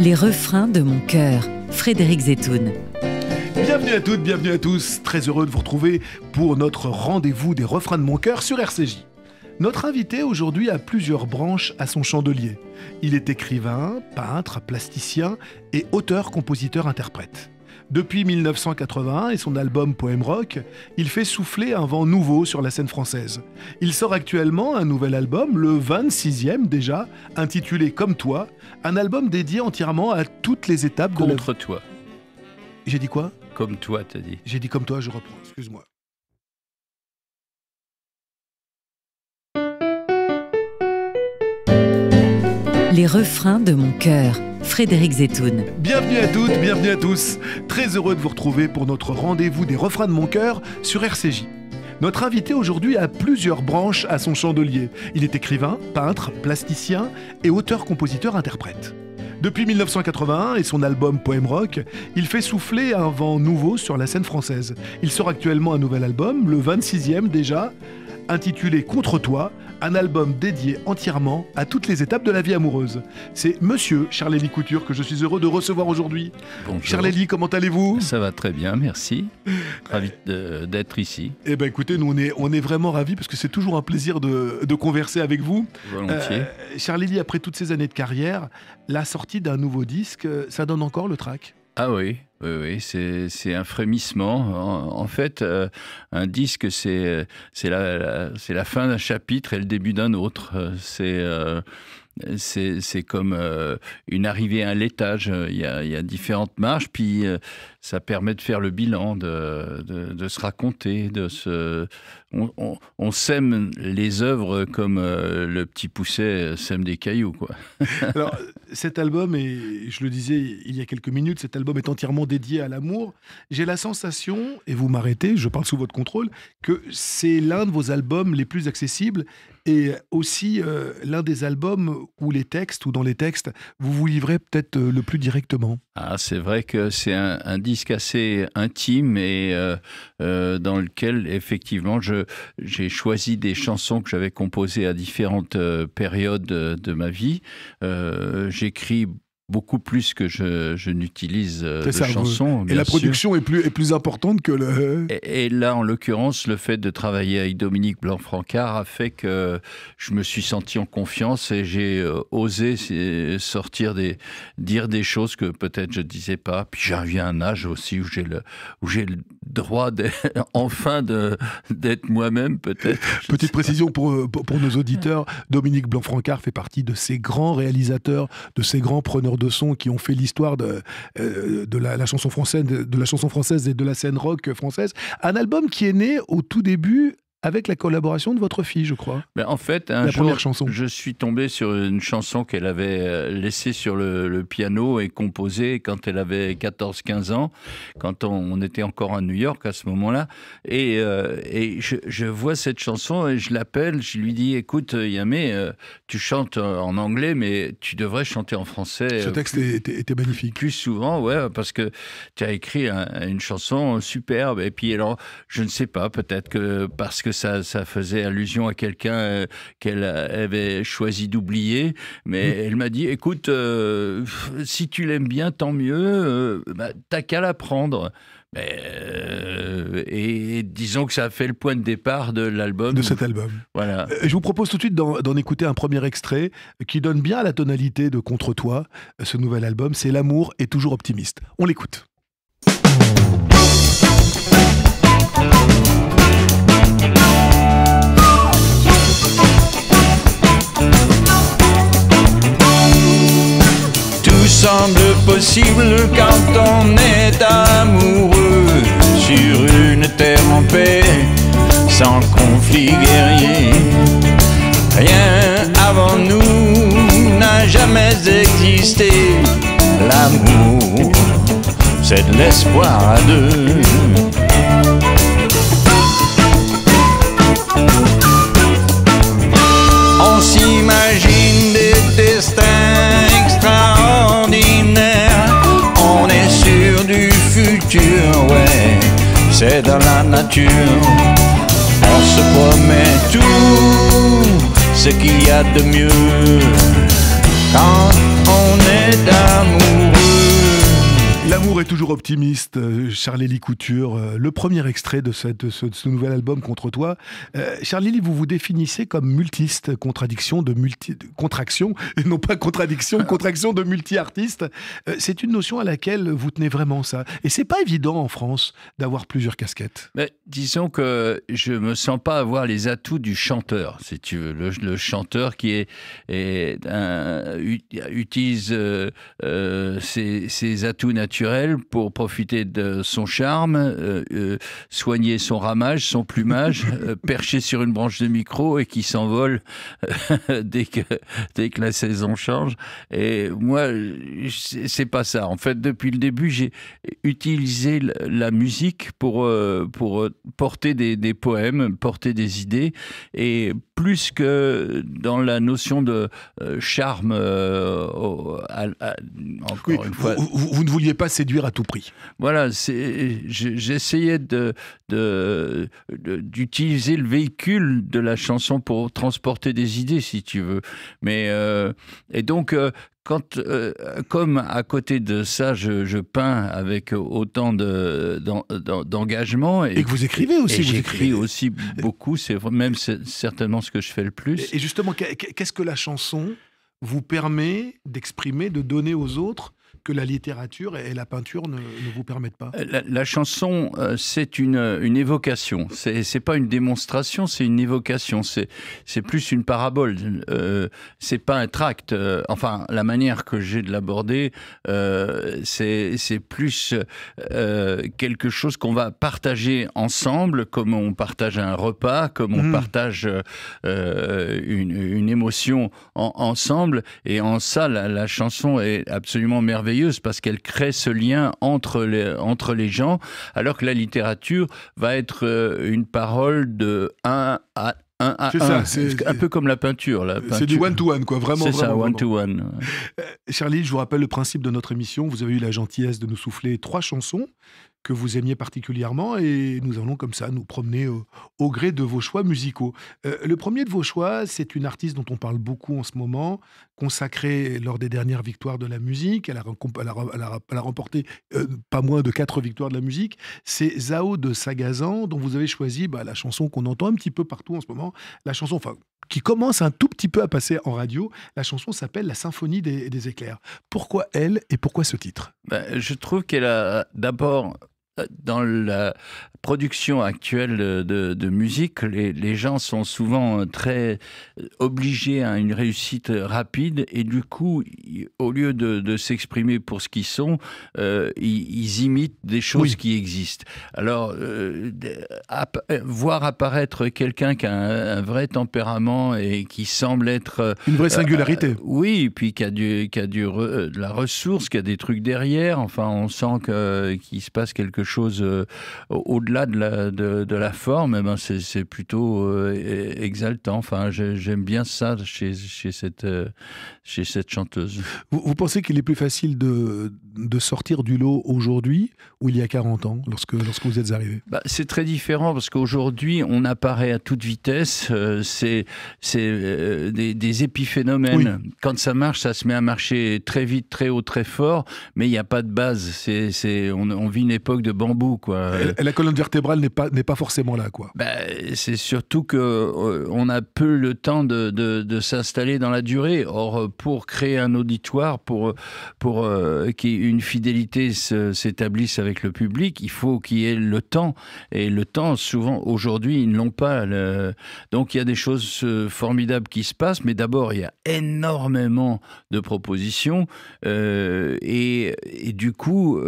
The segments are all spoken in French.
Les refrains de mon cœur, Frédéric Zetoun. Bienvenue à toutes, bienvenue à tous. Très heureux de vous retrouver pour notre rendez-vous des refrains de mon cœur sur RCJ. Notre invité aujourd'hui a plusieurs branches à son chandelier. Il est écrivain, peintre, plasticien et auteur, compositeur, interprète. Depuis 1981 et son album Poème Rock, il fait souffler un vent nouveau sur la scène française. Il sort actuellement un nouvel album, le 26e déjà, intitulé Comme toi, un album dédié entièrement à toutes les étapes de la... Contre toi. J'ai dit quoi ? Comme toi, t'as dit. J'ai dit comme toi, je reprends, excuse-moi. Les refrains de mon cœur, Frédéric Zetoun. Bienvenue à toutes, bienvenue à tous. Très heureux de vous retrouver pour notre rendez-vous des refrains de mon cœur sur RCJ. Notre invité aujourd'hui a plusieurs branches à son chandelier. Il est écrivain, peintre, plasticien et auteur-compositeur-interprète. Depuis 1981 et son album Poème Rock, il fait souffler un vent nouveau sur la scène française. Il sort actuellement un nouvel album, le 26e déjà, intitulé Contre toi, un album dédié entièrement à toutes les étapes de la vie amoureuse. C'est Monsieur Charles-Élie Couture que je suis heureux de recevoir aujourd'hui. Bonjour. Charles-Élie, comment allez-vous ? Ça va très bien, merci. Ravi d'être ici. Eh bien écoutez, nous on est vraiment ravis parce que c'est toujours un plaisir de converser avec vous. Volontiers. Charles-Élie, après toutes ces années de carrière, la sortie d'un nouveau disque, ça donne encore le trac ? Ah oui, c'est un frémissement. En fait, un disque, c'est la fin d'un chapitre et le début d'un autre. C'est comme une arrivée à un laitage. Il y a différentes marches, puis ça permet de faire le bilan, de se raconter, on sème les œuvres comme le petit pousset sème des cailloux, quoi. Alors, cet album, et je le disais il y a quelques minutes, cet album est entièrement dédié à l'amour. J'ai la sensation, et vous m'arrêtez, je parle sous votre contrôle, que c'est l'un de vos albums les plus accessibles et aussi l'un des albums où dans les textes, vous vous livrez peut-être le plus directement. Ah, c'est vrai que c'est un disque assez intime et dans lequel, effectivement, j'ai choisi des chansons que j'avais composées à différentes périodes de ma vie. J'écris beaucoup plus que je n'utilise de chansons. Et la production est plus importante que le... Et là, en l'occurrence, le fait de travailler avec Dominique Blanc-Francard a fait que je me suis senti en confiance et j'ai osé dire des choses que peut-être je ne disais pas. Puis j'arrive à un âge aussi où j'ai le droit enfin d'être moi-même, peut-être. Petite précision pour nos auditeurs, Dominique Blanc-Francard fait partie de ces grands réalisateurs, de ces grands preneurs de son qui ont fait l'histoire de la chanson française, et de la scène rock française. Un album qui est né au tout début avec la collaboration de votre fille, je crois. Mais en fait, un jour, je suis tombé sur une chanson qu'elle avait laissée sur le piano et composée quand elle avait 14-15 ans, quand on était encore à New York à ce moment-là. Et je vois cette chanson et je l'appelle, je lui dis, écoute, Yamé, tu chantes en anglais, mais tu devrais chanter en français. Ce texte était magnifique. Plus souvent, ouais, parce que tu as écrit une chanson superbe. Et puis, alors, je ne sais pas, peut-être que parce que ça faisait allusion à quelqu'un qu'elle avait choisi d'oublier, mais elle m'a dit, écoute, si tu l'aimes bien, tant mieux, t'as qu'à l'apprendre. Et disons que ça a fait le point de départ de l'album. De cet album. Voilà. Je vous propose tout de suite d'en écouter un premier extrait qui donne bien la tonalité de Contre toi. Ce nouvel album, c'est L'amour est toujours optimiste. On l'écoute. Tout semble possible quand on est amoureux, sur une terre en paix, sans conflit guerrier. Rien avant nous n'a jamais existé. L'amour, c'est de l'espoir à deux. On s'imagine des destins extraordinaires. On est sûr du futur, ouais, c'est dans la nature. On se promet tout ce qu'il y a de mieux quand on est d'amoureux. L'amour est toujours optimiste, Charlélie Couture, le premier extrait de ce nouvel album Contre toi. Charlélie, vous vous définissez comme multiste, contraction, et non pas contraction de multi-artiste. C'est une notion à laquelle vous tenez vraiment, ça. Et c'est pas évident en France d'avoir plusieurs casquettes. Mais disons que je me sens pas avoir les atouts du chanteur, si tu veux. Le chanteur qui utilise ses atouts naturels pour profiter de son charme, soigner son ramage, son plumage, percher sur une branche de micro et qui s'envole dès que la saison change. Et moi, c'est pas ça. En fait, depuis le début, j'ai utilisé la musique pour porter des poèmes, porter des idées, et plus que dans la notion de charme, encore une fois. Vous ne vouliez pas séduire à tout prix. Voilà, j'essayais d'utiliser le véhicule de la chanson pour transporter des idées, si tu veux. Mais et donc comme à côté de ça, je peins avec autant d'engagement. Et que vous écrivez aussi. Et j'écris aussi beaucoup, c'est certainement ce que je fais le plus. Et justement, qu'est-ce que la chanson vous permet d'exprimer, de donner aux autres, que la littérature et la peinture ne vous permettent pas? La chanson, c'est une évocation. C'est pas une démonstration, c'est une évocation. C'est plus une parabole. C'est pas un tract. Enfin, la manière que j'ai de l'aborder, c'est plus quelque chose qu'on va partager ensemble, comme on partage un repas, comme on partage une émotion ensemble. Et en ça, la chanson est absolument merveilleuse, parce qu'elle crée ce lien entre les gens, alors que la littérature va être une parole de 1 à 1. C'est un peu comme la peinture. C'est du one-to-one, quoi, vraiment. C'est ça, one-to-one. Charlie, je vous rappelle le principe de notre émission. Vous avez eu la gentillesse de nous souffler 3 chansons que vous aimiez particulièrement, et nous allons comme ça nous promener au gré de vos choix musicaux. Le premier de vos choix, c'est une artiste dont on parle beaucoup en ce moment, consacrée lors des dernières victoires de la musique. Elle a remporté pas moins de 4 victoires de la musique. C'est Zao de Sagazan, dont vous avez choisi la chanson qu'on entend un petit peu partout en ce moment, la chanson qui commence un tout petit peu à passer en radio. La chanson s'appelle La Symphonie des éclairs. Pourquoi elle et pourquoi ce titre? Je trouve qu'elle a d'abord, dans la production actuelle de musique, les gens sont souvent très obligés à une réussite rapide, et du coup, au lieu de s'exprimer pour ce qu'ils sont, ils imitent des choses qui existent. Alors, voir apparaître quelqu'un qui a un vrai tempérament et qui semble être... une vraie singularité. Oui, puis qui a de la ressource, qui a des trucs derrière. Enfin, on sent qu'il se passe quelque chose au-delà de la forme. C'est plutôt exaltant. Enfin, j'aime bien ça chez cette chanteuse. Vous pensez qu'il est plus facile de sortir du lot aujourd'hui ou il y a 40 ans, lorsque vous êtes arrivé? C'est très différent, parce qu'aujourd'hui, on apparaît à toute vitesse. C'est des épiphénomènes. Oui. Quand ça marche, ça se met à marcher très vite, très haut, très fort, mais il n'y a pas de base. On vit une époque de bambou, quoi. La colonne vertébrale n'est pas forcément là, quoi. C'est surtout qu'on a peu le temps de s'installer dans la durée. Or, pour créer un auditoire, pour qu'une fidélité s'établisse avec le public, il faut qu'il y ait le temps. Et le temps, souvent, aujourd'hui, ils ne l'ont pas. Donc, il y a des choses formidables qui se passent, mais d'abord, il y a énormément de propositions. Et du coup,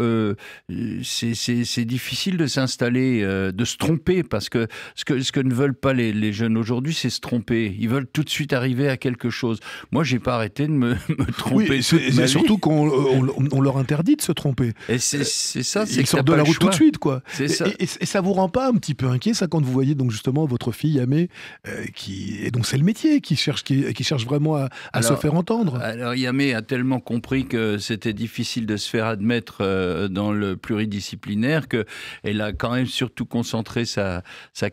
c'est difficile de s'installer, de se tromper, parce que ce que ne veulent pas les jeunes aujourd'hui, c'est se tromper. Ils veulent tout de suite arriver à quelque chose. Moi, j'ai pas arrêté de me tromper. Oui, c'est surtout qu'on leur interdit de se tromper. Et c'est ça, c'est ils sortent de la route tout de suite, quoi. C'est ça. Et ça vous rend pas un petit peu inquiet, ça, quand vous voyez donc justement votre fille Yamé, et donc c'est le métier, qui cherche vraiment à se faire entendre. Alors Yamé a tellement compris que c'était difficile de se faire admettre dans le pluridisciplinaire, qu'elle a quand même même surtout concentré sa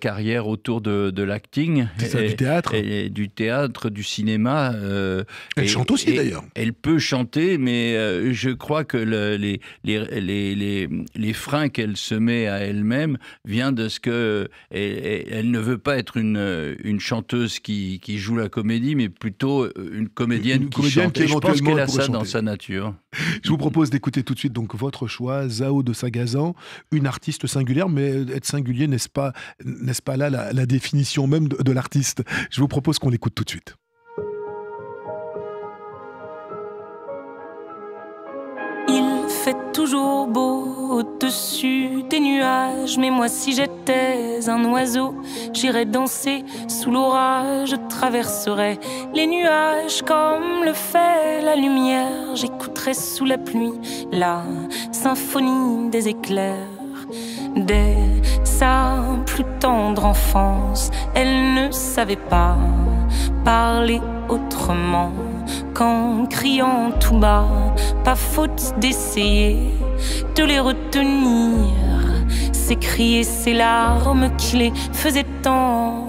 carrière autour de l'acting. C'est ça, du théâtre. Et du théâtre, du cinéma. Elle chante aussi d'ailleurs. Elle peut chanter, mais je crois que les freins qu'elle se met à elle-même viennent de ce que elle ne veut pas être une chanteuse qui joue la comédie, mais plutôt une comédienne qui chante. Qui je pense qu'elle a ça chanter dans sa nature. Je vous propose d'écouter tout de suite donc votre choix, Zao de Sagazan, une artiste singulière, mais être singulier, n'est-ce pas là la définition même de l'artiste? Je vous propose qu'on l'écoute tout de suite. Il fait toujours beau au-dessus des nuages, mais moi si j'étais un oiseau, j'irais danser sous l'orage, je traverserais les nuages comme le fait la lumière, j'écouterais sous la pluie la symphonie des éclairs. Dès sa plus tendre enfance, elle ne savait pas parler autrement qu'en criant tout bas. Pas faute d'essayer de les retenir, ces cris et ces larmes qui les faisaient tant.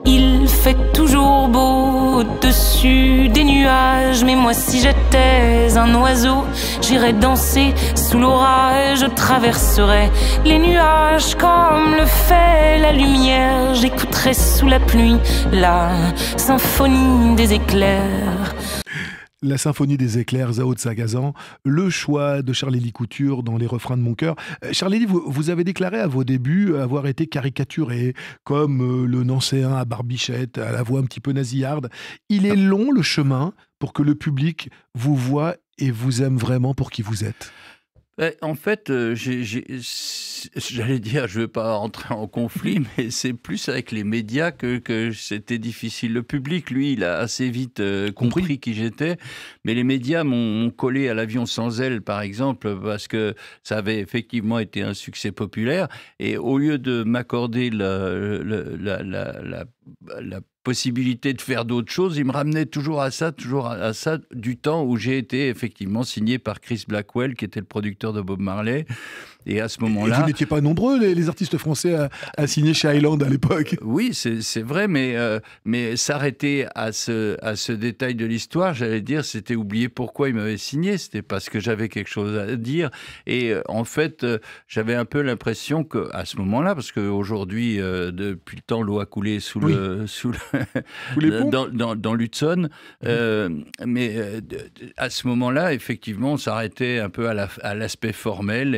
Il fait toujours beau au-dessus des nuages, mais moi si j'étais un oiseau, j'irais danser sous l'orage, je traverserais les nuages comme le fait la lumière, j'écouterais sous la pluie la symphonie des éclairs. La symphonie des éclairs, Zao de Sagazan, le choix de Charlélie Couture dans les refrains de mon cœur. Charlélie, vous avez déclaré à vos débuts avoir été caricaturé, comme le Nancéen à barbichette, à la voix un petit peu nasillarde. Il est long le chemin pour que le public vous voie et vous aime vraiment pour qui vous êtes. En fait, j'allais dire, je ne veux pas entrer en conflit, mais c'est plus avec les médias que c'était difficile. Le public, lui, il a assez vite compris qui j'étais, mais les médias m'ont collé à l'avion sans aile, par exemple, parce que ça avait effectivement été un succès populaire, et au lieu de m'accorder la possibilité de faire d'autres choses, il me ramenait toujours à ça du temps où j'ai été effectivement signé par Chris Blackwell, qui était le producteur de Bob Marley. Et à ce moment-là... Vous n'étiez pas nombreux, les artistes français, à signer chez Island à l'époque. Oui, c'est vrai, mais s'arrêter à ce détail de l'histoire, j'allais dire, c'était oublier pourquoi il m'avait signé. C'était parce que j'avais quelque chose à dire. Et en fait, j'avais un peu l'impression qu'à ce moment-là, parce qu'aujourd'hui, depuis le temps, l'eau a coulé dans l'Hudson, mais à ce moment-là, effectivement, on s'arrêtait un peu à l'aspect formel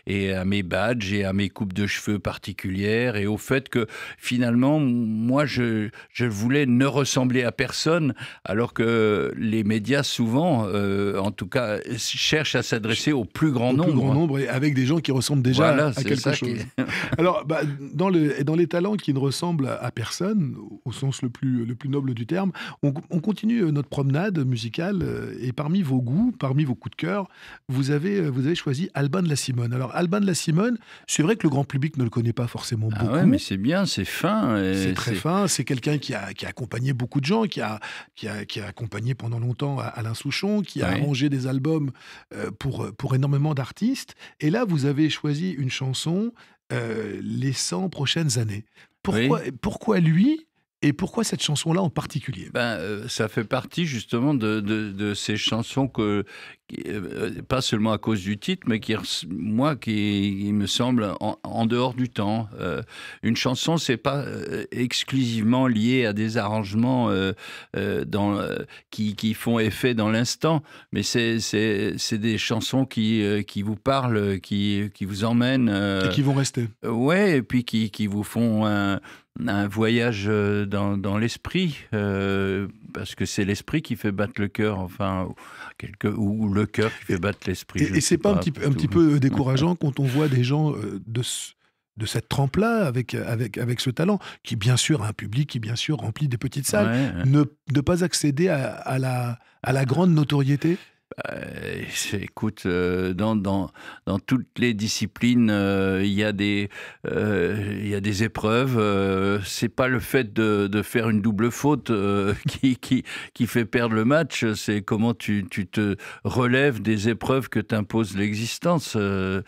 et à mes badges et à mes coupes de cheveux particulières et au fait que finalement, moi, je voulais ne ressembler à personne, alors que les médias, souvent, en tout cas, cherchent à s'adresser au plus grand nombre. Au plus grand nombre, et avec des gens qui ressemblent déjà à quelque chose. Alors, dans les talents qui ne ressemblent à personne, au sens le plus noble du terme, on continue notre promenade musicale, et parmi vos goûts, parmi vos coups de cœur, vous avez choisi Alban de la Simone. Alors, Alban de la Simone, c'est vrai que le grand public ne le connaît pas forcément beaucoup. Ouais, mais c'est bien, c'est fin. C'est très fin, c'est quelqu'un qui a accompagné beaucoup de gens, qui a accompagné pendant longtemps Alain Souchon, qui a arrangé des albums pour énormément d'artistes. Et là, vous avez choisi une chanson, Les 100 prochaines années. Pourquoi lui ? Et pourquoi cette chanson-là en particulier ? Ça fait partie justement de ces chansons pas seulement à cause du titre, mais qui me semble en dehors du temps. Une chanson, c'est pas exclusivement lié à des arrangements qui font effet dans l'instant, mais c'est des chansons qui vous parlent, qui vous emmènent. Et qui vont rester. Ouais, et puis qui vous font un voyage dans l'esprit, parce que c'est l'esprit qui fait battre le cœur, enfin, ou le cœur qui fait battre l'esprit. Et c'est pas un petit peu décourageant quand on voit des gens de cette trempe-là, avec ce talent, qui bien sûr a un public, qui bien sûr remplit des petites salles, ne pas accéder à la grande notoriété ? Écoute, dans toutes les disciplines, il y a des épreuves. C'est pas le fait de faire une double faute qui fait perdre le match. C'est comment tu te relèves des épreuves que t'impose l'existence. Le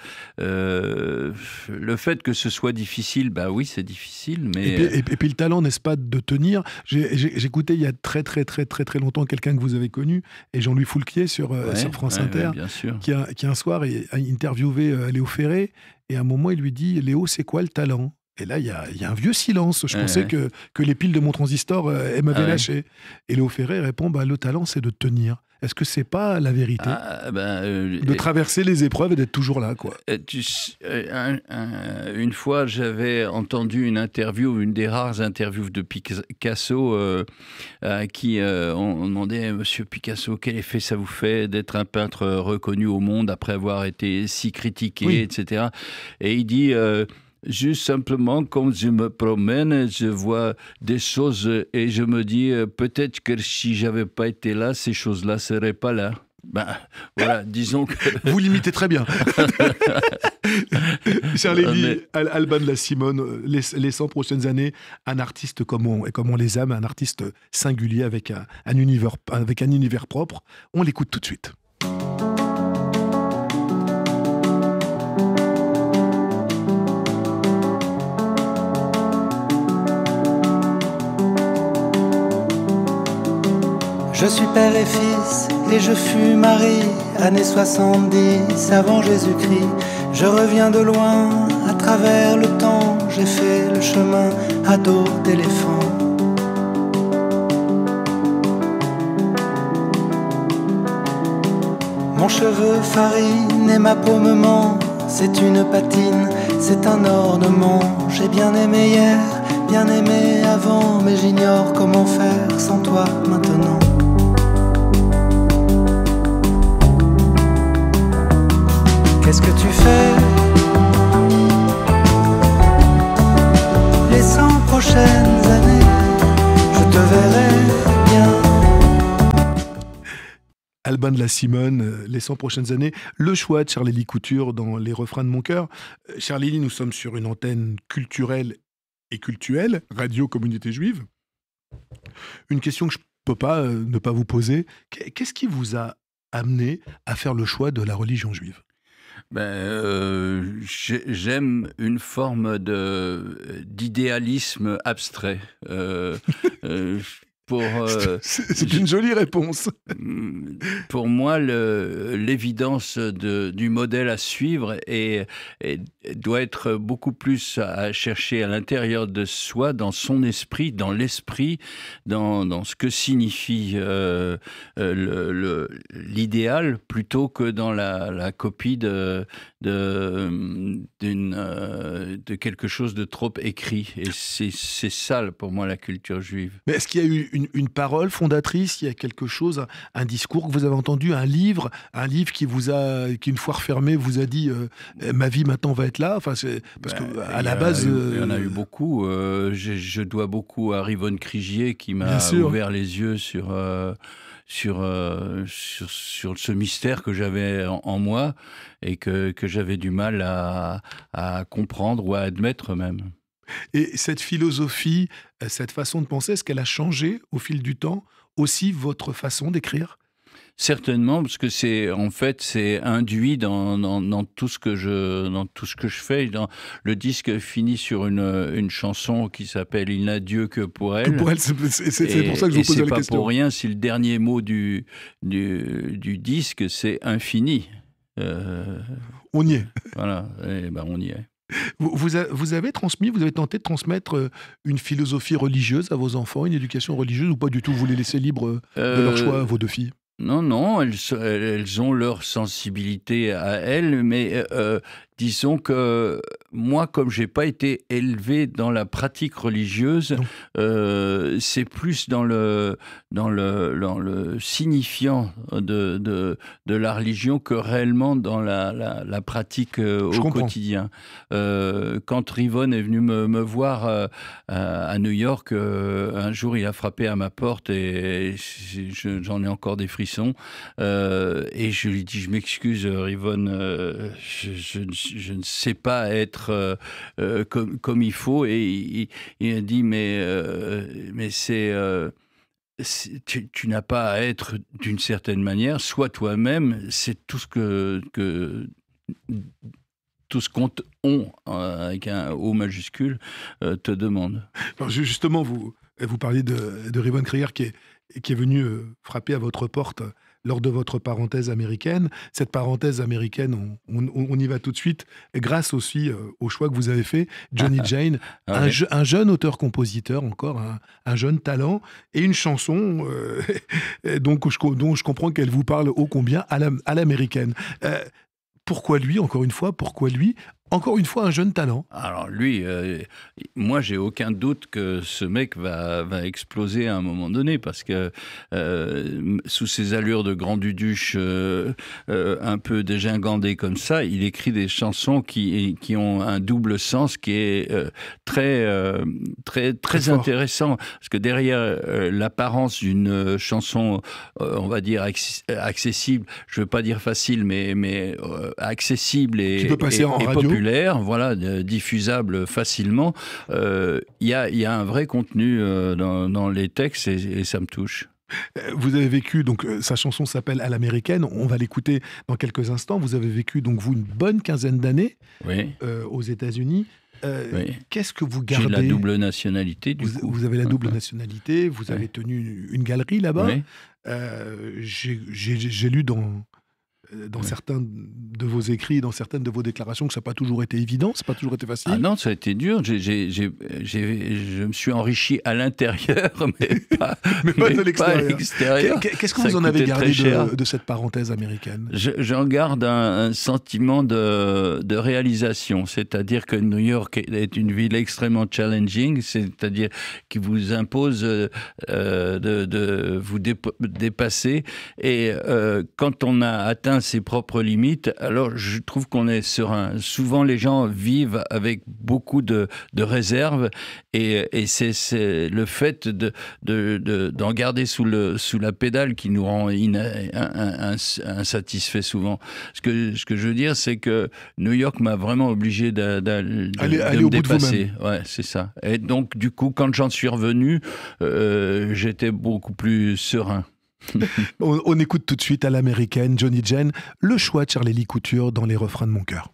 fait que ce soit difficile, bah oui, c'est difficile, mais... Et puis le talent, n'est-ce pas, de tenir. J'écoutais il y a très longtemps quelqu'un que vous avez connu, et Jean-Louis Foulquier sur France Inter, bien sûr. qui un soir a interviewé Léo Ferré, et à un moment il lui dit: Léo, c'est quoi le talent? Et là il y a un vieux silence. Je pensais que les piles de mon transistor m'avaient lâché. Et Léo Ferré répond: le talent, c'est de tenir. Est-ce que c'est pas la vérité de traverser les épreuves et d'être toujours là, quoi? Une fois, j'avais entendu une des rares interviews de Picasso, qui on demandait: Monsieur Picasso, quel effet ça vous fait d'être un peintre reconnu au monde après avoir été si critiqué, etc. Et il dit: juste simplement, quand je me promène, je vois des choses et je me dis peut-être que si j'avais pas été là, ces choses-là seraient pas là. Voilà, disons que... Vous l'imitez très bien. Charlie, Alban de la Simone, les 100 prochaines années, un artiste comme on les aime, un artiste singulier avec un univers propre. On l'écoute tout de suite. Je suis père et fils et je fus mari, années 70 avant Jésus-Christ. Je reviens de loin, à travers le temps, j'ai fait le chemin à dos d'éléphant. Mon cheveu farine et ma peau me ment, c'est une patine, c'est un ornement. J'ai bien aimé hier, bien aimé avant, mais j'ignore comment faire sans toi maintenant. Qu'est-ce que tu fais les 100 prochaines années? Je te verrai bien. Alban de la Simone, les 100 prochaines années. Le choix de Charlélie Couture dans Les refrains de mon cœur. Charlélie, nous sommes sur une antenne culturelle et cultuelle, Radio Communauté Juive. Une question que je ne peux pas ne pas vous poser. Qu'est-ce qui vous a amené à faire le choix de la religion juive? J'aime une forme d'idéalisme abstrait. C'est une jolie réponse. Pour moi, l'évidence du modèle à suivre doit être beaucoup plus à chercher à l'intérieur de soi, dans son esprit, dans l'esprit, dans ce que signifie l'idéal, plutôt que dans la copie de quelque chose de trop écrit. Et c'est ça, pour moi, la culture juive. Mais est-ce qu'il y a eu une parole fondatrice, il y a quelque chose, un discours que vous avez entendu, un livre qui une fois refermé, vous a dit ma vie maintenant va être là? Parce que à la base, il y en a eu beaucoup. Je dois beaucoup à Rivonne Crigier qui m'a ouvert les yeux sur ce mystère que j'avais en moi et que j'avais du mal à comprendre ou à admettre même. Et cette philosophie, cette façon de penser, est-ce qu'elle a changé au fil du temps aussi votre façon d'écrire? Certainement, parce que c'est induit dans tout ce que je fais. Le disque finit sur une chanson qui s'appelle Il n'a Dieu que pour elle. C'est pour ça que je vous pose la question. C'est pas pour rien si le dernier mot du disque c'est infini. On y est. Voilà, on y est. Vous avez tenté de transmettre une philosophie religieuse à vos enfants, une éducation religieuse, ou pas du tout? Vous les laissez libres de leur choix, vos deux filles? Non, elles ont leur sensibilité à elles, mais disons que moi, comme j'ai pas été élevé dans la pratique religieuse, c'est plus dans le signifiant de la religion que réellement dans la pratique au quotidien. Quand Rivon est venu me voir à New York, un jour il a frappé à ma porte et j'en ai encore des frissons. Et je lui dis, je m'excuse Rivon, je ne sais pas être comme il faut. Et il a dit, mais tu n'as pas à être d'une certaine manière, sois toi-même, c'est tout ce qu'on avec un O majuscule te demande. Alors justement, vous parliez de Rivon Krieger qui est venu frapper à votre porte lors de votre parenthèse américaine. Cette parenthèse américaine, on y va tout de suite, grâce aussi au choix que vous avez fait, Johnny Jane, un jeune auteur-compositeur, encore un jeune talent, et une chanson dont je comprends qu'elle vous parle ô combien à l'américaine. Pourquoi lui, encore une fois, encore une fois, un jeune talent? Alors lui, moi j'ai aucun doute que ce mec va exploser à un moment donné, parce que sous ses allures de grand duduche un peu dégingandé comme ça, il écrit des chansons qui ont un double sens qui est très intéressant, parce que derrière l'apparence d'une chanson, on va dire accessible, je veux pas dire facile, mais accessible et populaire, voilà, diffusable facilement, il y a un vrai contenu dans les textes et ça me touche. Vous avez vécu, donc sa chanson s'appelle À l'américaine, on va l'écouter dans quelques instants. Vous avez vécu, donc vous, une bonne quinzaine d'années aux États-Unis. Oui. Qu'est-ce que vous gardez? J'ai la double nationalité, du coup. Vous avez la double nationalité, vous avez tenu une galerie là-bas. Oui. J'ai lu dans certains de vos écrits, dans certaines de vos déclarations, que ça n'a pas toujours été évident, ça n'a pas toujours été facile. Ah non, ça a été dur. Je me suis enrichi à l'intérieur, mais pas de l'extérieur. Qu'est-ce que vous en avez gardé de cette parenthèse américaine? J'en garde un sentiment de réalisation, c'est-à-dire que New York est une ville extrêmement challenging, c'est-à-dire qui vous impose de vous dépasser. Et quand on a atteint ses propres limites, alors je trouve qu'on est serein. Souvent, les gens vivent avec beaucoup de réserve, et c'est le fait d'en garder sous la pédale qui nous rend insatisfaits souvent. Ce que je veux dire, c'est que New York m'a vraiment obligé de me dépasser. Ouais, c'est ça. Et donc, du coup, quand j'en suis revenu, j'étais beaucoup plus serein. On écoute tout de suite à l'américaine, Johnny Jane, le choix de Charlie Couture dans les refrains de mon cœur.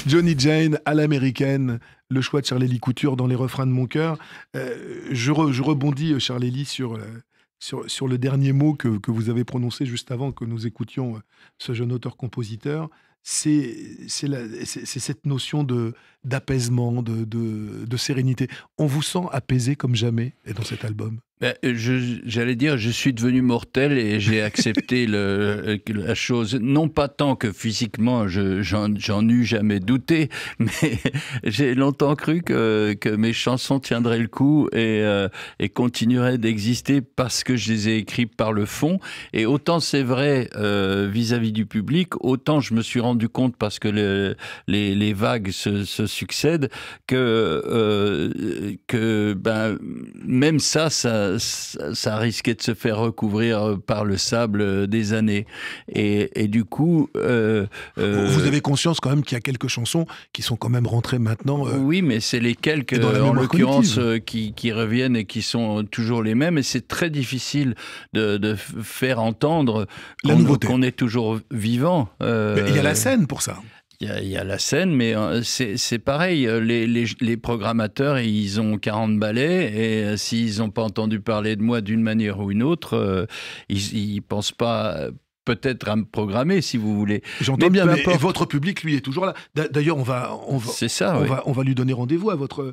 Johnny Jane à l'américaine, le choix de Charlie Couture dans les refrains de mon cœur. Je rebondis, Charlie, sur le dernier mot que vous avez prononcé juste avant que nous écoutions ce jeune auteur-compositeur. C'est cette notion d'apaisement, de sérénité. On vous sent apaisé comme jamais dans cet album. J'allais dire, je suis devenu mortel et j'ai accepté la chose, non pas tant que physiquement, j'en eus jamais douté, mais j'ai longtemps cru que mes chansons tiendraient le coup et continueraient d'exister parce que je les ai écrites par le fond. Et autant c'est vrai vis-à-vis du public, autant je me suis rendu compte, parce que les vagues se succèdent, que même ça risquait de se faire recouvrir par le sable des années. Et du coup... vous avez conscience quand même qu'il y a quelques chansons qui sont quand même rentrées maintenant oui, mais c'est les quelques, en l'occurrence, qui reviennent et qui sont toujours les mêmes. Et c'est très difficile de faire entendre qu'on est toujours vivant. Mais il y a la scène pour ça. Il y a la scène, mais c'est pareil. Les programmateurs, ils ont 40 ballets, et s'ils n'ont pas entendu parler de moi d'une manière ou une autre, ils ne pensent pas... peut-être à me programmer, si vous voulez. J'entends bien, mais votre public, lui, est toujours là. D'ailleurs, on va lui donner rendez-vous à votre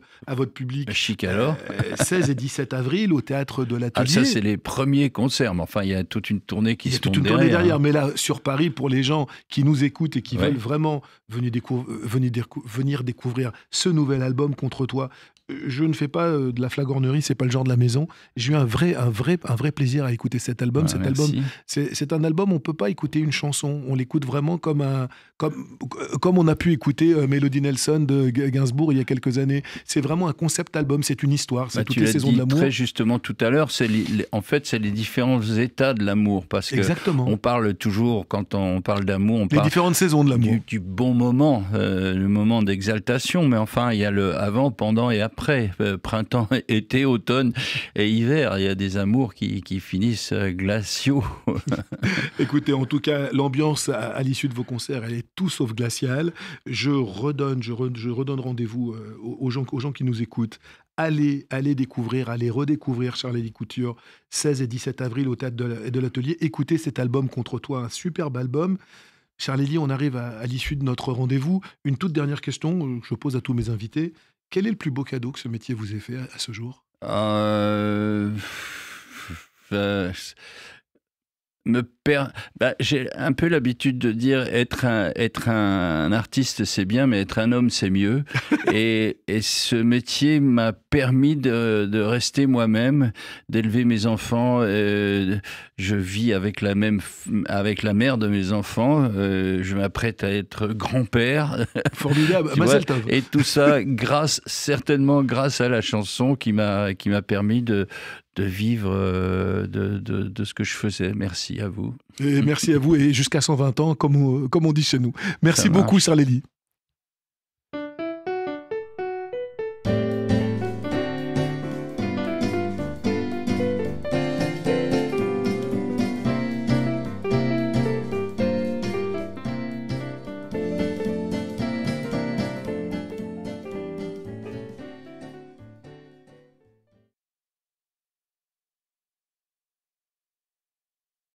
public. Chic alors. 16 et 17 avril au Théâtre de l'Atelier. Ça, c'est les premiers concerts. Mais enfin, il y a toute une tournée qui se monte derrière. Il y a toute une tournée derrière. Mais là, sur Paris, pour les gens qui nous écoutent et qui veulent vraiment venir découvrir ce nouvel album, Contre toi, je ne fais pas de la flagornerie, c'est pas le genre de la maison. J'ai eu un vrai plaisir à écouter cet album. C'est un album, on peut pas écouter une chanson, on l'écoute vraiment comme on a pu écouter Melody Nelson de Gainsbourg il y a quelques années. C'est vraiment un concept album, c'est une histoire, c'est toutes les saisons de l'amour. Très justement tout à l'heure, en fait, c'est les différents états de l'amour, parce que on parle toujours, quand on parle d'amour, on parle différentes saisons de l'amour, du bon moment, le moment d'exaltation, mais enfin, il y a le avant, pendant et après. Printemps, été, automne et hiver, il y a des amours qui finissent glaciaux. Écoutez, en tout cas, l'ambiance à l'issue de vos concerts, elle est tout sauf glaciale. Je redonne rendez-vous aux gens qui nous écoutent. Allez découvrir, allez redécouvrir Charlélie Couture, 16 et 17 avril au Théâtre de l'Atelier. Écoutez cet album Contre toi, un superbe album. Charlélie, on arrive à l'issue de notre rendez-vous. Une toute dernière question que je pose à tous mes invités. Quel est le plus beau cadeau que ce métier vous ait fait à ce jour ? J'ai un peu l'habitude de dire être un artiste c'est bien, mais être un homme c'est mieux. et ce métier m'a permis de rester moi-même, d'élever mes enfants. Je vis avec la mère de mes enfants. Je m'apprête à être grand-père. Formidable. Et tout ça certainement grâce à la chanson qui m'a permis de vivre de ce que je faisais. Merci à vous. Et merci à vous, et jusqu'à 120 ans, comme on dit chez nous. Merci beaucoup, Charlélie.